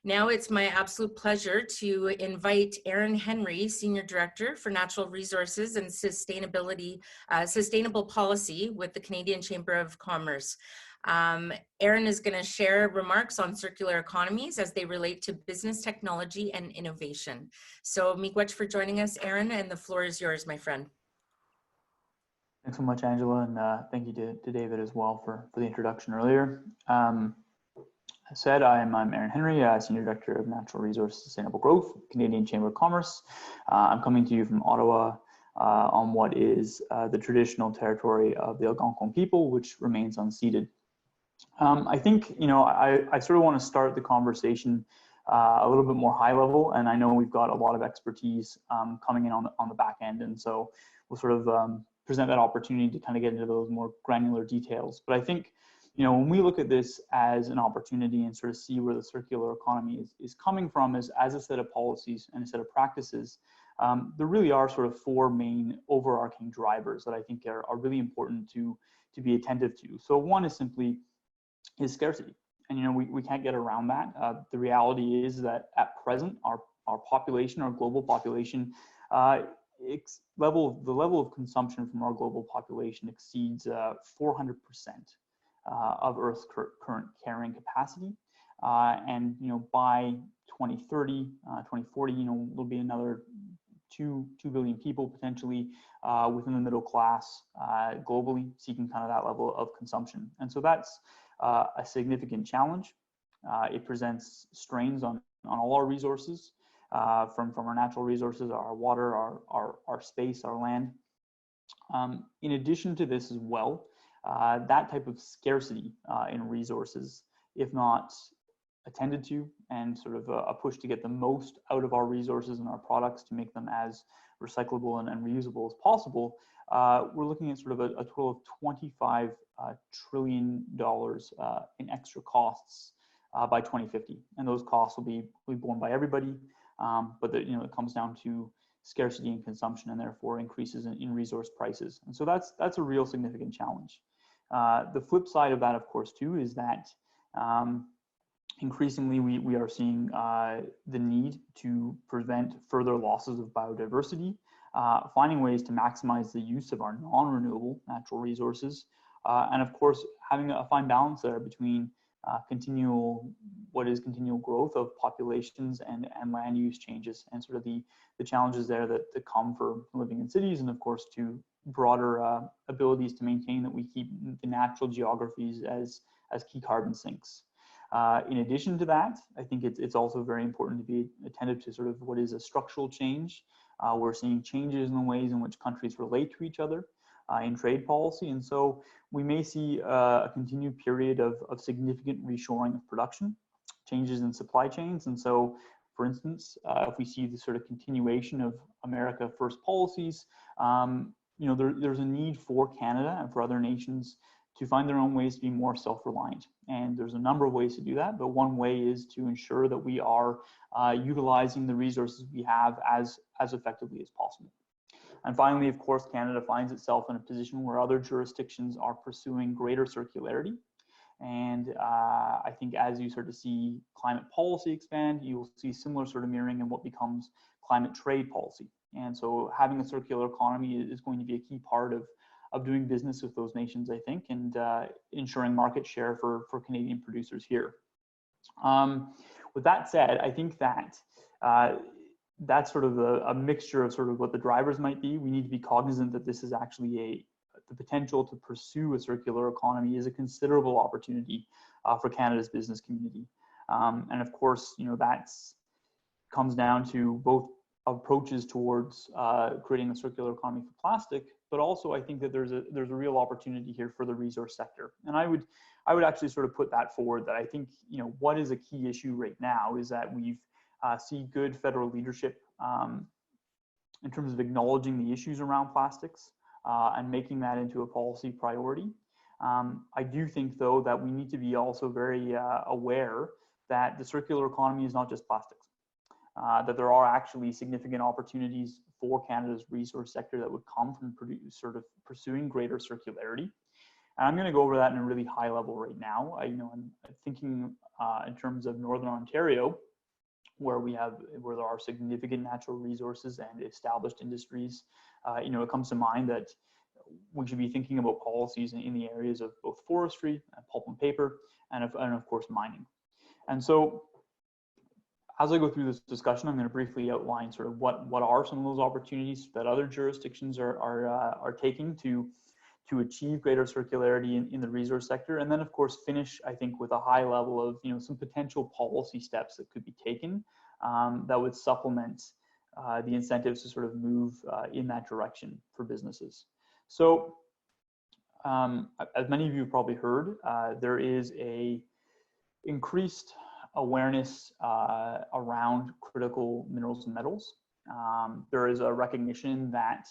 Now it's my absolute pleasure to invite Erin Henry, Senior Director for Natural Resources and Sustainable Policy with the Canadian Chamber of Commerce. Erin is going to share remarks on circular economies as they relate to business, technology, and innovation. So miigwech for joining us, Erin, and the floor is yours, my friend. Thanks so much, Angela, and thank you to David as well for the introduction earlier. As said, I'm Erin Henry, Senior Director of Natural Resource Sustainable Growth, Canadian Chamber of Commerce. I'm coming to you from Ottawa on what is the traditional territory of the Algonquin people, which remains unceded. I think, I sort of want to start the conversation a little bit more high level, and I know we've got a lot of expertise coming in on the back end, and so we'll sort of present that opportunity to kind of get into those more granular details. But I think, when we look at this as an opportunity and sort of see where the circular economy is coming from as a set of policies and a set of practices, there really are sort of four main overarching drivers that I think are really important to be attentive to. So one is simply scarcity. And we can't get around that. The reality is that at present, our population, our global population, the level of consumption from our global population exceeds 400% of Earth's current carrying capacity. And by 2030, 2040, there'll be another 2 billion people potentially within the middle class globally seeking kind of that level of consumption. And so that's a significant challenge. It presents strains on all our resources, from our natural resources, our water, our space, our land. In addition to this as well, that type of scarcity in resources, if not attended to and sort of a push to get the most out of our resources and our products to make them as recyclable and reusable as possible, we're looking at sort of a total of $25 trillion in extra costs by 2050. And those costs will be borne by everybody, but it comes down to scarcity and consumption and therefore increases in resource prices. And so that's a real significant challenge. The flip side of that, of course, too, is that increasingly we are seeing the need to prevent further losses of biodiversity, finding ways to maximize the use of our non-renewable natural resources, and of course having a fine balance there between continual growth of populations and land use changes, and sort of the challenges there that come for living in cities, and of course to broader abilities to maintain that we keep the natural geographies as key carbon sinks. In addition to that, I think it's also very important to be attentive to sort of what is a structural change. We're seeing changes in the ways in which countries relate to each other in trade policy, and so we may see a continued period of significant reshoring of production, changes in supply chains. And so, for instance, if we see the sort of continuation of America First policies, there's a need for Canada and for other nations to find their own ways to be more self-reliant. And there's a number of ways to do that, but one way is to ensure that we are utilizing the resources we have as effectively as possible. And finally, of course, Canada finds itself in a position where other jurisdictions are pursuing greater circularity. And I think as you sort of see climate policy expand, you will see similar sort of mirroring in what becomes climate trade policy. And so having a circular economy is going to be a key part of doing business with those nations, I think, and ensuring market share for Canadian producers here. With that said, I think that that's sort of a mixture of sort of what the drivers might be. We need to be cognizant that this is actually the potential to pursue a circular economy is a considerable opportunity for Canada's business community. And of course, that comes down to both approaches towards creating a circular economy for plastic, but also I think that there's a real opportunity here for the resource sector. And I would actually sort of put that forward, that I think, what is a key issue right now is that we've see good federal leadership in terms of acknowledging the issues around plastics and making that into a policy priority. I do think, though, that we need to be also very aware that the circular economy is not just plastics, that there are actually significant opportunities for Canada's resource sector that would come from pursuing greater circularity. And I'm going to go over that in a really high level right now. I'm thinking in terms of Northern Ontario. where there are significant natural resources and established industries, it comes to mind that we should be thinking about policies in the areas of both forestry, pulp and paper, and of course mining. And so, as I go through this discussion, I'm going to briefly outline sort of what are some of those opportunities that other jurisdictions are taking to achieve greater circularity in the resource sector, and then of course finish, I think, with a high level of some potential policy steps that could be taken that would supplement the incentives to sort of move in that direction for businesses. So, as many of you have probably heard, there is a increased awareness around critical minerals and metals. There is a recognition that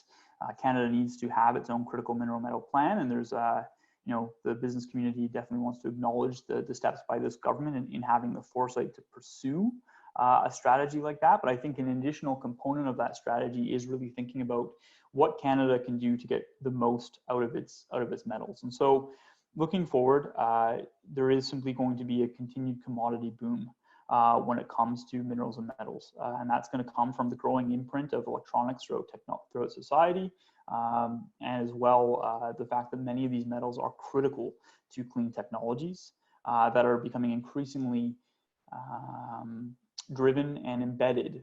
Canada needs to have its own critical mineral metal plan, and there's the business community definitely wants to acknowledge the steps by this government in having the foresight to pursue a strategy like that. But I think an additional component of that strategy is really thinking about what Canada can do to get the most out of its metals. And so, looking forward, there is simply going to be a continued commodity boom when it comes to minerals and metals, and that's going to come from the growing imprint of electronics throughout society, and as well the fact that many of these metals are critical to clean technologies that are becoming increasingly driven and embedded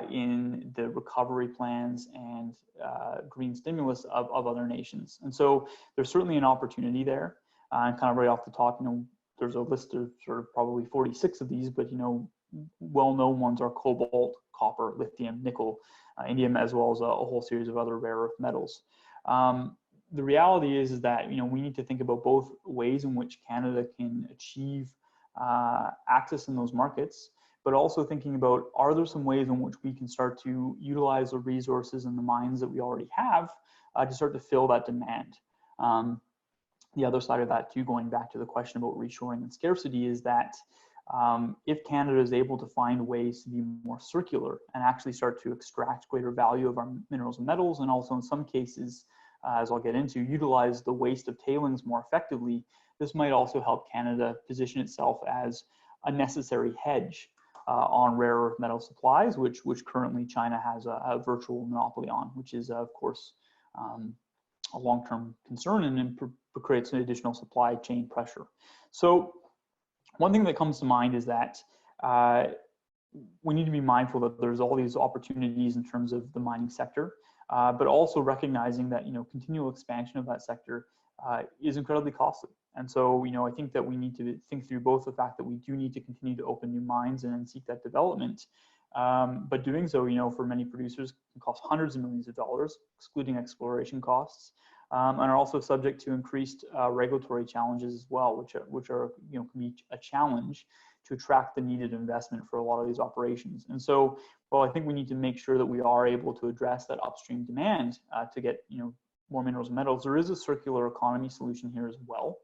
in the recovery plans and green stimulus of other nations. And so there's certainly an opportunity there. And kind of right off the top, there's a list of sort of probably 46 of these, but well-known ones are cobalt, copper, lithium, nickel, indium, as well as a whole series of other rare earth metals. The reality is that we need to think about both ways in which Canada can achieve access in those markets, but also thinking about, are there some ways in which we can start to utilize the resources and the mines that we already have to start to fill that demand. The other side of that too, going back to the question about reshoring and scarcity, is that if Canada is able to find ways to be more circular and actually start to extract greater value of our minerals and metals, and also in some cases, as I'll get into, utilize the waste of tailings more effectively, this might also help Canada position itself as a necessary hedge on rare earth metal supplies, which currently China has a virtual monopoly on, which is of course a long-term concern and creates an additional supply chain pressure. So one thing that comes to mind is that we need to be mindful that there's all these opportunities in terms of the mining sector, but also recognizing that continual expansion of that sector is incredibly costly. And so I think that we need to think through both the fact that we do need to continue to open new mines and seek that development, but doing so for many producers can cost hundreds of millions of dollars, excluding exploration costs, and are also subject to increased regulatory challenges as well, which are can be a challenge to attract the needed investment for a lot of these operations. And so, well, I think we need to make sure that we are able to address that upstream demand to get more minerals and metals. There is a circular economy solution here as well,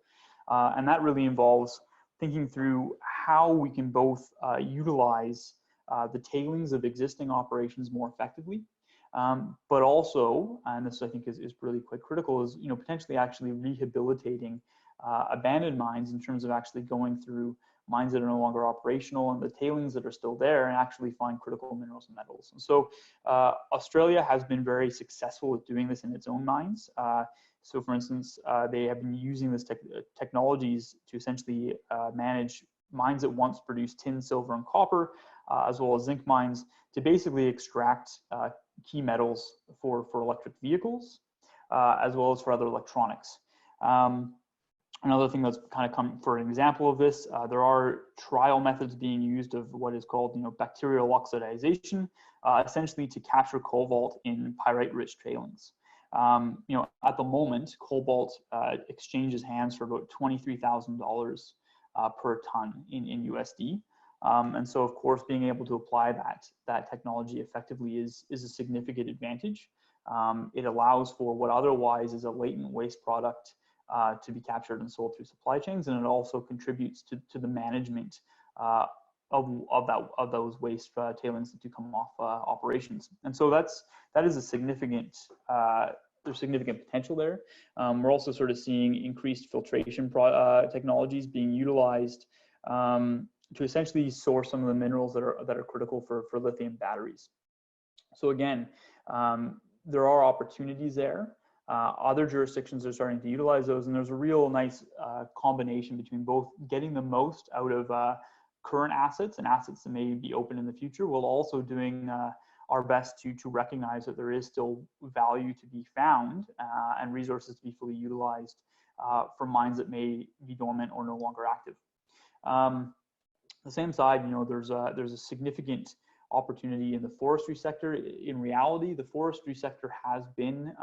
and that really involves thinking through how we can both utilize the tailings of existing operations more effectively, but also, and this I think is really quite critical, is potentially actually rehabilitating abandoned mines in terms of actually going through mines that are no longer operational and the tailings that are still there and actually find critical minerals and metals. And so Australia has been very successful at doing this in its own mines. So for instance, they have been using this technologies to essentially manage mines that once produced tin, silver, and copper, as well as zinc mines, to basically extract key metals for electric vehicles, as well as for other electronics. Another thing that's kind of come for an example of this, there are trial methods being used of what is called bacterial oxidization, essentially to capture cobalt in pyrite-rich tailings. At the moment, cobalt exchanges hands for about $23,000 per ton in USD. And so, of course, being able to apply that technology effectively is a significant advantage. It allows for what otherwise is a latent waste product to be captured and sold through supply chains, and it also contributes to the management of those waste tailings that do come off operations. And so that is a significant there's significant potential there. We're also sort of seeing increased filtration technologies being utilized to essentially source some of the minerals that are critical for lithium batteries. So again, there are opportunities there. Other jurisdictions are starting to utilize those, and there's a real nice combination between both getting the most out of current assets and assets that may be open in the future, while also doing our best to recognize that there is still value to be found and resources to be fully utilized for mines that may be dormant or no longer active. The same side, there's a significant opportunity in the forestry sector. In reality, the forestry sector has been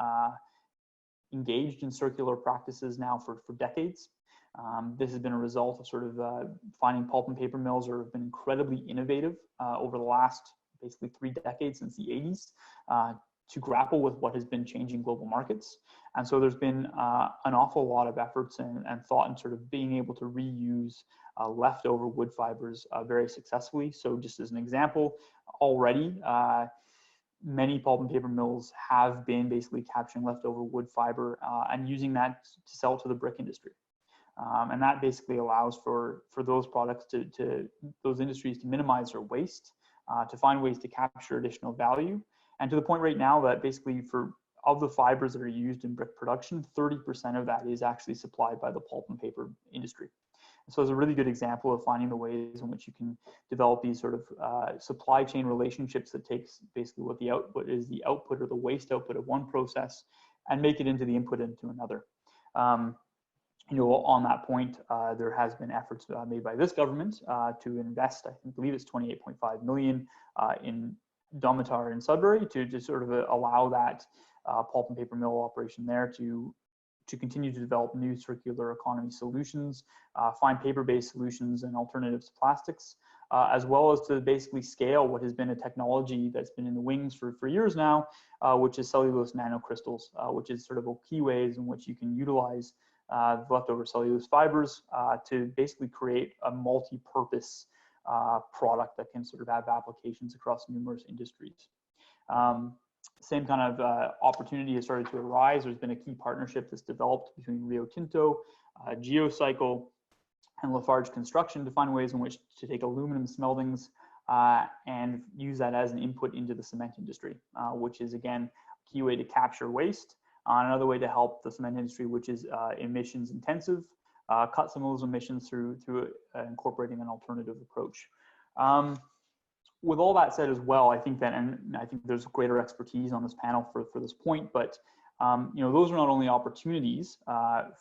engaged in circular practices now for decades. This has been a result of sort of finding pulp and paper mills that have been incredibly innovative over the last basically 3 decades since the 80s to grapple with what has been changing global markets. And so there's been an awful lot of efforts and thought in sort of being able to reuse leftover wood fibers very successfully. So just as an example, already many pulp and paper mills have been basically capturing leftover wood fiber and using that to sell to the brick industry. And that basically allows for those products those industries to minimize their waste, to find ways to capture additional value. And to the point right now that basically of the fibers that are used in brick production, 30% of that is actually supplied by the pulp and paper industry. So it's a really good example of finding the ways in which you can develop these sort of supply chain relationships that takes basically what the output is, the output or the waste output of one process, and make it into the input into another. On that point, there has been efforts made by this government to invest, I believe it's 28.5 million in Domtar in Sudbury to sort of allow that pulp and paper mill operation there to continue to develop new circular economy solutions, find paper-based solutions and alternatives to plastics, as well as to basically scale what has been a technology that's been in the wings for years now, which is cellulose nanocrystals, which is sort of a key ways in which you can utilize the leftover cellulose fibers to basically create a multi-purpose product that can sort of have applications across numerous industries. Same kind of opportunity has started to arise. There's been a key partnership that's developed between Rio Tinto, Geocycle, and Lafarge Construction to find ways in which to take aluminum smeltings and use that as an input into the cement industry, which is, again, a key way to capture waste. Another way to help the cement industry, which is emissions intensive, cut some of those emissions through incorporating an alternative approach. With all that said as well, I think that, and I think there's greater expertise on this panel for this point, but those are not only opportunities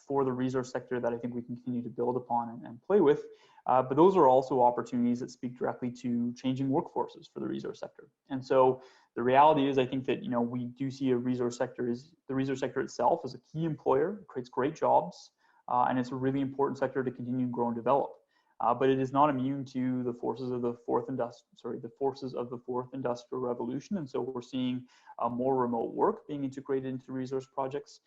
for the resource sector that I think we can continue to build upon and play with, but those are also opportunities that speak directly to changing workforces for the resource sector. And so the reality is, I think that we do see the resource sector itself as a key employer. It creates great jobs, and it's a really important sector to continue to grow and develop. But it is not immune to the forces of the fourth industrial revolution. And so we're seeing more remote work being integrated into resource projects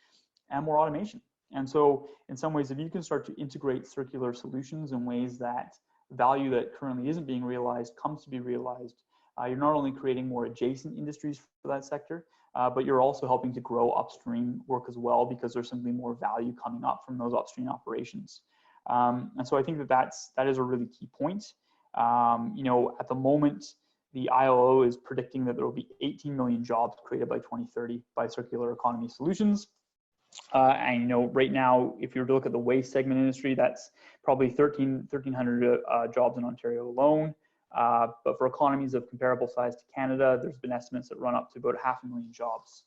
and more automation. And so in some ways, if you can start to integrate circular solutions in ways that value that currently isn't being realized comes to be realized, you're not only creating more adjacent industries for that sector, but you're also helping to grow upstream work as well, because there's simply more value coming up from those upstream operations. And so I think that is a really key point. At the moment, the ILO is predicting that there will be 18 million jobs created by 2030 by circular economy solutions. And right now, if you were to look at the waste segment industry, that's probably 1,300 jobs in Ontario alone. But for economies of comparable size to Canada, there's been estimates that run up to about 500,000 jobs.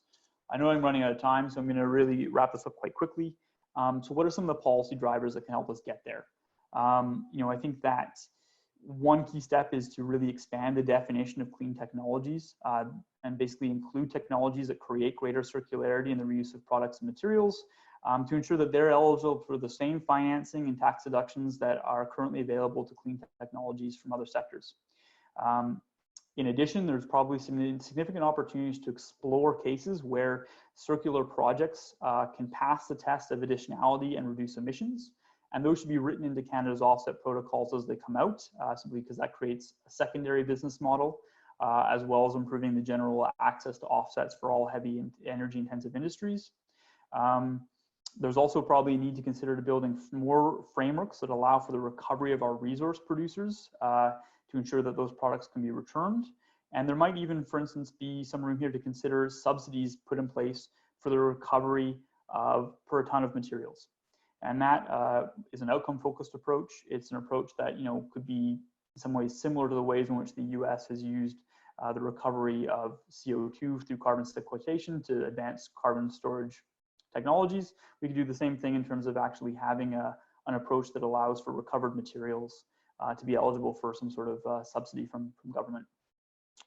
I know I'm running out of time, so I'm going to really wrap this up quite quickly. So what are some of the policy drivers that can help us get there? I think that one key step is to really expand the definition of clean technologies and basically include technologies that create greater circularity in the reuse of products and materials to ensure that they're eligible for the same financing and tax deductions that are currently available to clean technologies from other sectors. In addition, there's probably some significant opportunities to explore cases where circular projects can pass the test of additionality and reduce emissions. And those should be written into Canada's offset protocols as they come out, simply because that creates a secondary business model, as well as improving the general access to offsets for all heavy and energy intensive industries. There's also probably a need to consider building more frameworks that allow for the recovery of our resource producers to ensure that those products can be returned. And there might even, for instance, be some room here to consider subsidies put in place for the recovery of per ton of materials. And that is an outcome-focused approach. It's an approach that could be in some ways similar to the ways in which the US has used the recovery of CO2 through carbon sequestration to advance carbon storage technologies. We could do the same thing in terms of actually having an approach that allows for recovered materials to be eligible for some sort of subsidy from government.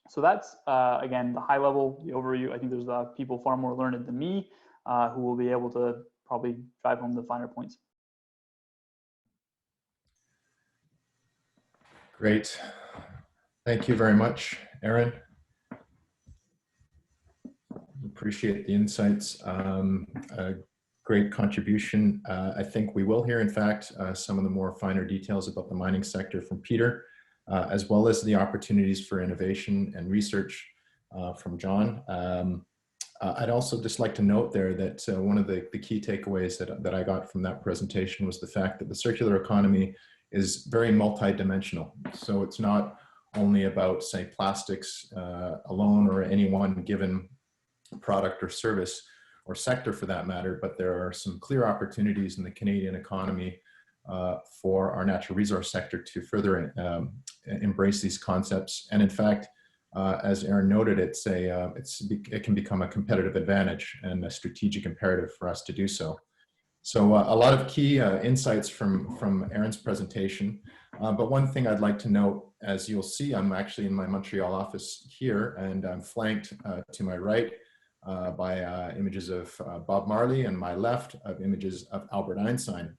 So that's, again, the high level, the overview. I think there's people far more learned than me who will be able to probably drive home the finer points. Great. Thank you very much, Aaron. Appreciate the insights. A great contribution. I think we will hear, in fact, some of the more finer details about the mining sector from Peter, as well as the opportunities for innovation and research from John. I'd also just like to note there that one of the key takeaways that I got from that presentation was the fact that the circular economy is very multidimensional. So it's not only about, say, plastics alone or any one given product or service or sector for that matter, but there are some clear opportunities in the Canadian economy for our natural resource sector to further embrace these concepts. And in fact, as Aaron noted, it can become a competitive advantage and a strategic imperative for us to do so. So a lot of key insights from Aaron's presentation. But one thing I'd like to note, as you'll see, I'm actually in my Montreal office here, and I'm flanked to my right by images of Bob Marley, and my left of images of Albert Einstein.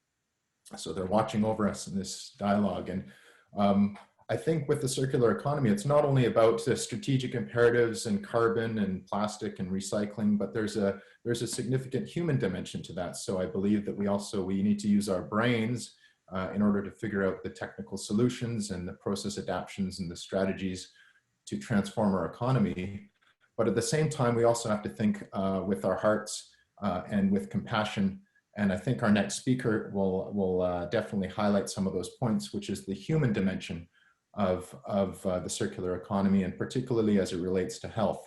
So they're watching over us in this dialogue. And I think with the circular economy, it's not only about the strategic imperatives and carbon and plastic and recycling, but there's a significant human dimension to that. So I believe that we need to use our brains in order to figure out the technical solutions and the process adaptions and the strategies to transform our economy. But at the same time, we also have to think with our hearts and with compassion. And I think our next speaker will definitely highlight some of those points, which is the human dimension of the circular economy, and particularly as it relates to health.